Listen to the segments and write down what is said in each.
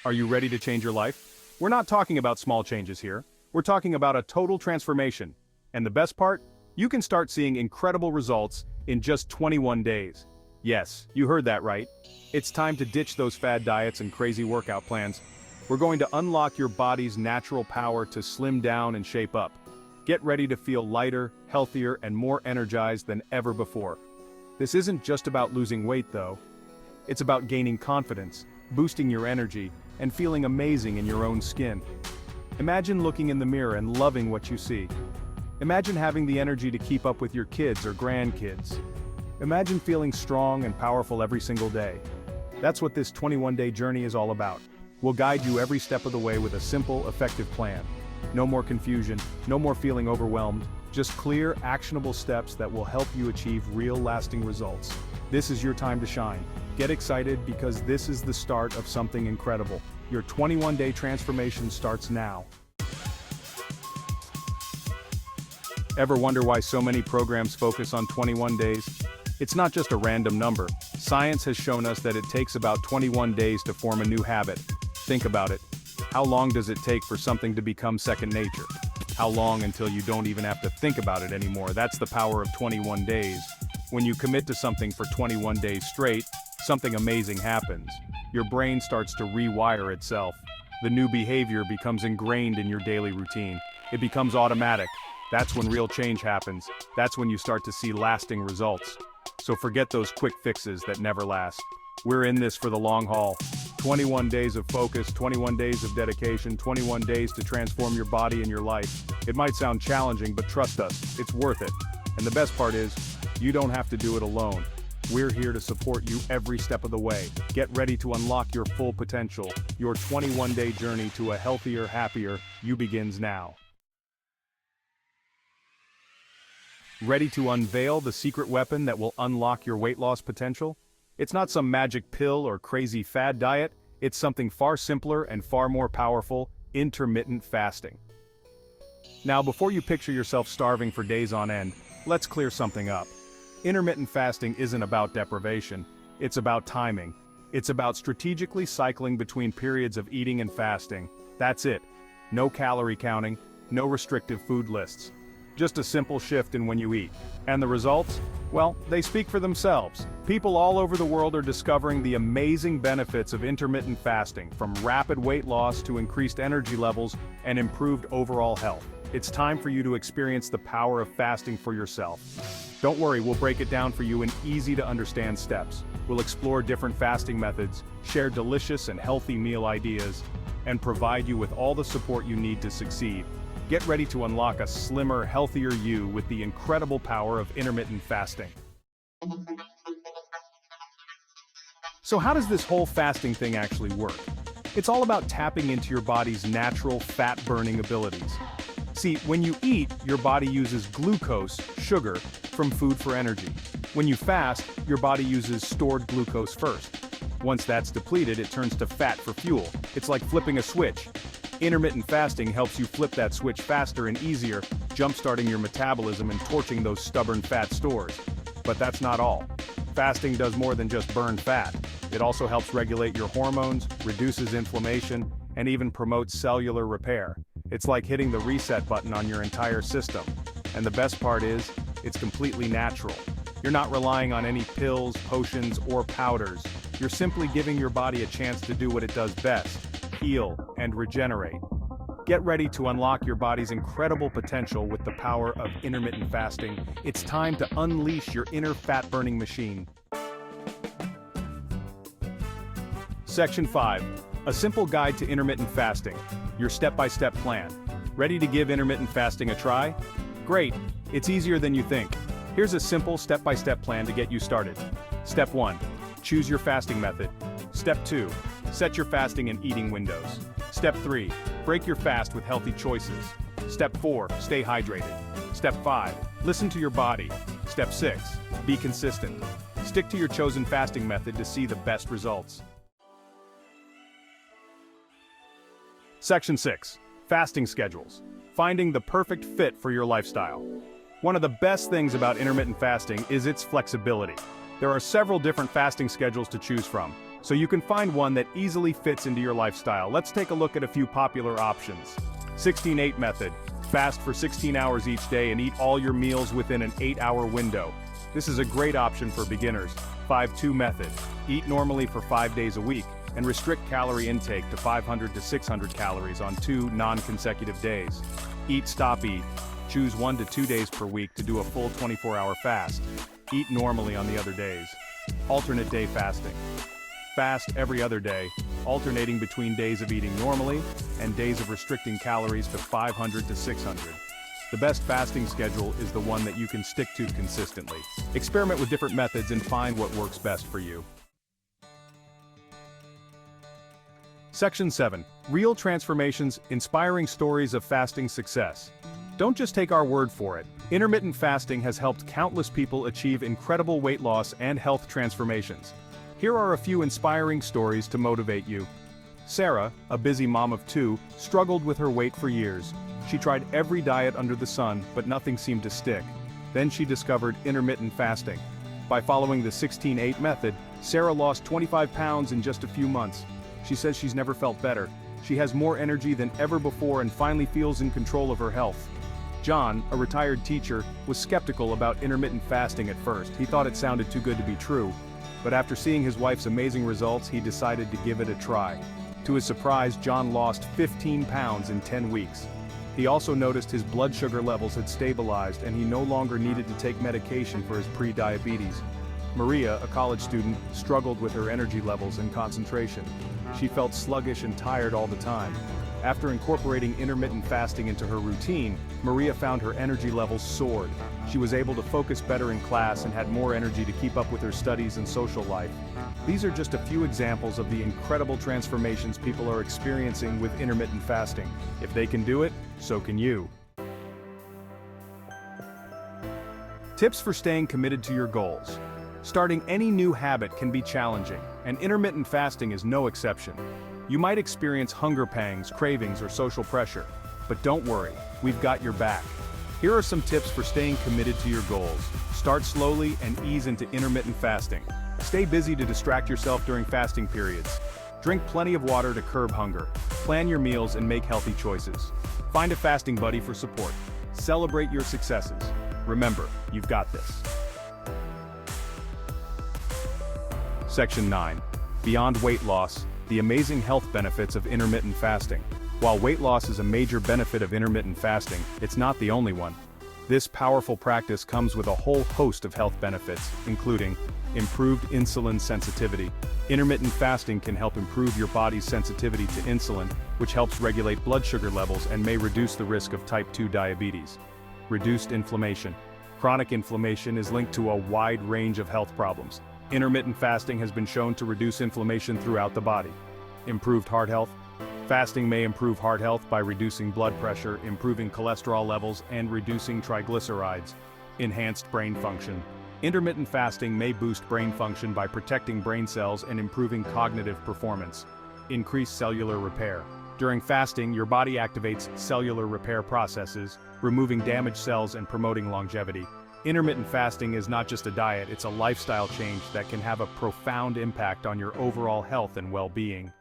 Are you ready to change your life? We're not talking about small changes here. We're talking about a total transformation. And the best part? You can start seeing incredible results in just 21 days. Yes, you heard that right. It's time to ditch those fad diets and crazy workout plans. We're going to unlock your body's natural power to slim down and shape up. Get ready to feel lighter, healthier, and more energized than ever before. This isn't just about losing weight though. It's about gaining confidence, boosting your energy, and feeling amazing in your own skin. Imagine looking in the mirror and loving what you see. Imagine having the energy to keep up with your kids or grandkids. Imagine feeling strong and powerful every single day. That's what this 21-day journey is all about. We'll guide you every step of the way with a simple, effective plan. No more confusion, no more feeling overwhelmed, just clear, actionable steps that will help you achieve real, lasting results. This is your time to shine. Get excited because this is the start of something incredible. Your 21-day transformation starts now. Ever wonder why so many programs focus on 21 days? It's not just a random number. Science has shown us that it takes about 21 days to form a new habit. Think about it. How long does it take for something to become second nature? How long until you don't even have to think about it anymore? That's the power of 21 days. When you commit to something for 21 days straight, something amazing happens. Your brain starts to rewire itself. The new behavior becomes ingrained in your daily routine. It becomes automatic. That's when real change happens. That's when you start to see lasting results. So forget those quick fixes that never last. We're in this for the long haul. 21 days of focus, 21 days of dedication, 21 days to transform your body and your life. It might sound challenging, but trust us, it's worth it. And the best part is, you don't have to do it alone. We're here to support you every step of the way. Get ready to unlock your full potential. Your 21-day journey to a healthier, happier you begins now. Ready to unveil the secret weapon that will unlock your weight loss potential? It's not some magic pill or crazy fad diet, it's something far simpler and far more powerful: intermittent fasting. Now, before you picture yourself starving for days on end, let's clear something up. Intermittent fasting isn't about deprivation, it's about timing. It's about strategically cycling between periods of eating and fasting. That's it. No calorie counting, no restrictive food lists. Just a simple shift in when you eat. And the results? Well, they speak for themselves. People all over the world are discovering the amazing benefits of intermittent fasting, from rapid weight loss to increased energy levels and improved overall health. It's time for you to experience the power of fasting for yourself. Don't worry, we'll break it down for you in easy-to-understand steps. We'll explore different fasting methods, share delicious and healthy meal ideas, and provide you with all the support you need to succeed. Get ready to unlock a slimmer, healthier you with the incredible power of intermittent fasting. So how does this whole fasting thing actually work? It's all about tapping into your body's natural fat-burning abilities. See, when you eat, your body uses glucose, sugar, from food for energy. When you fast, your body uses stored glucose first. Once that's depleted, it turns to fat for fuel. It's like flipping a switch. Intermittent fasting helps you flip that switch faster and easier, jump-starting your metabolism and torching those stubborn fat stores. But that's not all. Fasting does more than just burn fat. It also helps regulate your hormones, reduces inflammation, and even promotes cellular repair. It's like hitting the reset button on your entire system. And the best part is, it's completely natural. You're not relying on any pills, potions, or powders. You're simply giving your body a chance to do what it does best: heal and regenerate. Get ready to unlock your body's incredible potential with the power of intermittent fasting. It's time to unleash your inner fat-burning machine. Section 5. A simple guide to intermittent fasting. Your step-by-step plan. Ready to give intermittent fasting a try? Great! It's easier than you think. Here's a simple step-by-step plan to get you started. Step 1. Choose your fasting method. Step 2. Set your fasting and eating windows. Step 3. Break your fast with healthy choices. Step 4. Stay hydrated. Step 5. Listen to your body. Step 6. Be consistent. Stick to your chosen fasting method to see the best results. Section 6. Fasting schedules. Finding the perfect fit for your lifestyle. One of the best things about intermittent fasting is its flexibility. There are several different fasting schedules to choose from, so you can find one that easily fits into your lifestyle. Let's take a look at a few popular options. 16-8 method. Fast for 16 hours each day and eat all your meals within an 8-hour window. This is a great option for beginners. 5-2 method. Eat normally for 5 days a week and restrict calorie intake to 500 to 600 calories on 2 non-consecutive days. Eat, stop, eat. Choose 1 to 2 days per week to do a full 24-hour fast. Eat normally on the other days. Alternate day fasting. Fast every other day, alternating between days of eating normally and days of restricting calories to 500 to 600. The best fasting schedule is the one that you can stick to consistently. Experiment with different methods and find what works best for you. Section 7. Real transformations, inspiring stories of fasting success. Don't just take our word for it. Intermittent fasting has helped countless people achieve incredible weight loss and health transformations. Here are a few inspiring stories to motivate you. Sarah, a busy mom of 2, struggled with her weight for years. She tried every diet under the sun, but nothing seemed to stick. Then she discovered intermittent fasting. By following the 16-8 method, Sarah lost 25 pounds in just a few months. She says she's never felt better. She has more energy than ever before and finally feels in control of her health. John, a retired teacher, was skeptical about intermittent fasting at first. He thought it sounded too good to be true. But after seeing his wife's amazing results, he decided to give it a try. To his surprise, John lost 15 pounds in 10 weeks. He also noticed his blood sugar levels had stabilized and he no longer needed to take medication for his pre-diabetes. Maria, a college student, struggled with her energy levels and concentration. She felt sluggish and tired all the time. After incorporating intermittent fasting into her routine, Maria found her energy levels soared. She was able to focus better in class and had more energy to keep up with her studies and social life. These are just a few examples of the incredible transformations people are experiencing with intermittent fasting. If they can do it, so can you. Tips for staying committed to your goals. Starting any new habit can be challenging, and intermittent fasting is no exception. You might experience hunger pangs, cravings, or social pressure, but don't worry, we've got your back. Here are some tips for staying committed to your goals. Start slowly and ease into intermittent fasting. Stay busy to distract yourself during fasting periods. Drink plenty of water to curb hunger. Plan your meals and make healthy choices. Find a fasting buddy for support. Celebrate your successes. Remember, you've got this. Section 9. Beyond weight loss, the amazing health benefits of intermittent fasting. While weight loss is a major benefit of intermittent fasting, it's not the only one. This powerful practice comes with a whole host of health benefits, including improved insulin sensitivity. Intermittent fasting can help improve your body's sensitivity to insulin, which helps regulate blood sugar levels and may reduce the risk of type 2 diabetes. Reduced inflammation. Chronic inflammation is linked to a wide range of health problems. Intermittent fasting has been shown to reduce inflammation throughout the body. Improved heart health. Fasting may improve heart health by reducing blood pressure, improving cholesterol levels, and reducing triglycerides. Enhanced brain function. Intermittent fasting may boost brain function by protecting brain cells and improving cognitive performance. Increased cellular repair. During fasting, your body activates cellular repair processes, removing damaged cells and promoting longevity. Intermittent fasting is not just a diet, it's a lifestyle change that can have a profound impact on your overall health and well-being.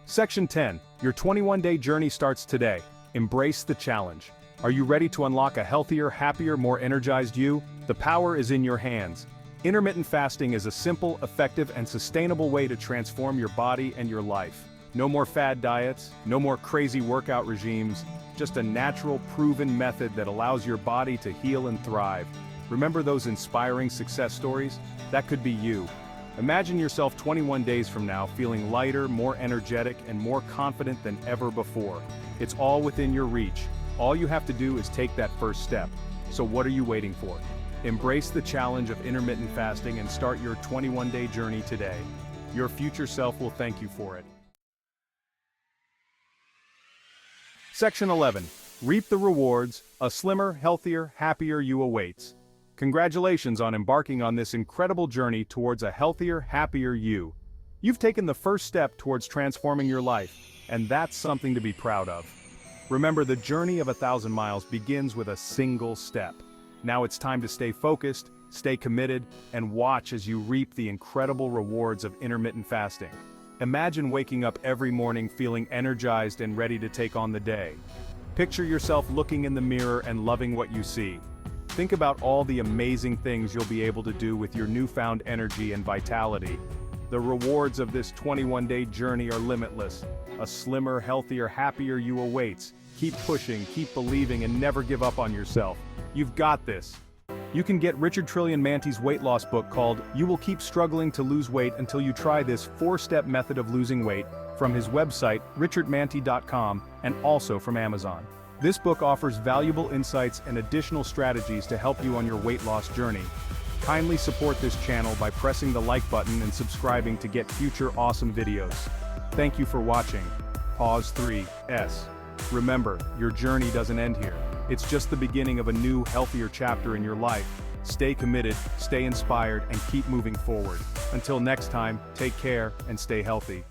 Section 10. Your 21-day journey starts today. Embrace the challenge. Are you ready to unlock a healthier, happier, more energized you? The power is in your hands. Intermittent fasting is a simple, effective, and sustainable way to transform your body and your life. No more fad diets, no more crazy workout regimes, just a natural, proven method that allows your body to heal and thrive. Remember those inspiring success stories? That could be you. Imagine yourself 21 days from now feeling lighter, more energetic, and more confident than ever before. It's all within your reach. All you have to do is take that first step. So what are you waiting for? Embrace the challenge of intermittent fasting and start your 21-day journey today. Your future self will thank you for it. Section 11. Reap the rewards. A slimmer, healthier, happier you awaits. Congratulations on embarking on this incredible journey towards a healthier, happier you. You've taken the first step towards transforming your life, and that's something to be proud of. Remember, the journey of 1,000 miles begins with a single step. Now it's time to stay focused, stay committed, and watch as you reap the incredible rewards of intermittent fasting. Imagine waking up every morning feeling energized and ready to take on the day. Picture yourself looking in the mirror and loving what you see. Think about all the amazing things you'll be able to do with your newfound energy and vitality. The rewards of this 21-day journey are limitless. A slimmer, healthier, happier you awaits. Keep pushing, keep believing, and never give up on yourself. You've got this. You can get Richard Trillian Mante's weight loss book called You Will Keep Struggling to Lose Weight Until You Try This 4-Step Method of Losing Weight from his website, richardmante.com, and also from Amazon. This book offers valuable insights and additional strategies to help you on your weight loss journey. Kindly support this channel by pressing the like button and subscribing to get future awesome videos. Thank you for watching. Pause 3S. Remember, your journey doesn't end here. It's just the beginning of a new, healthier chapter in your life. Stay committed, stay inspired, and keep moving forward. Until next time, take care and stay healthy.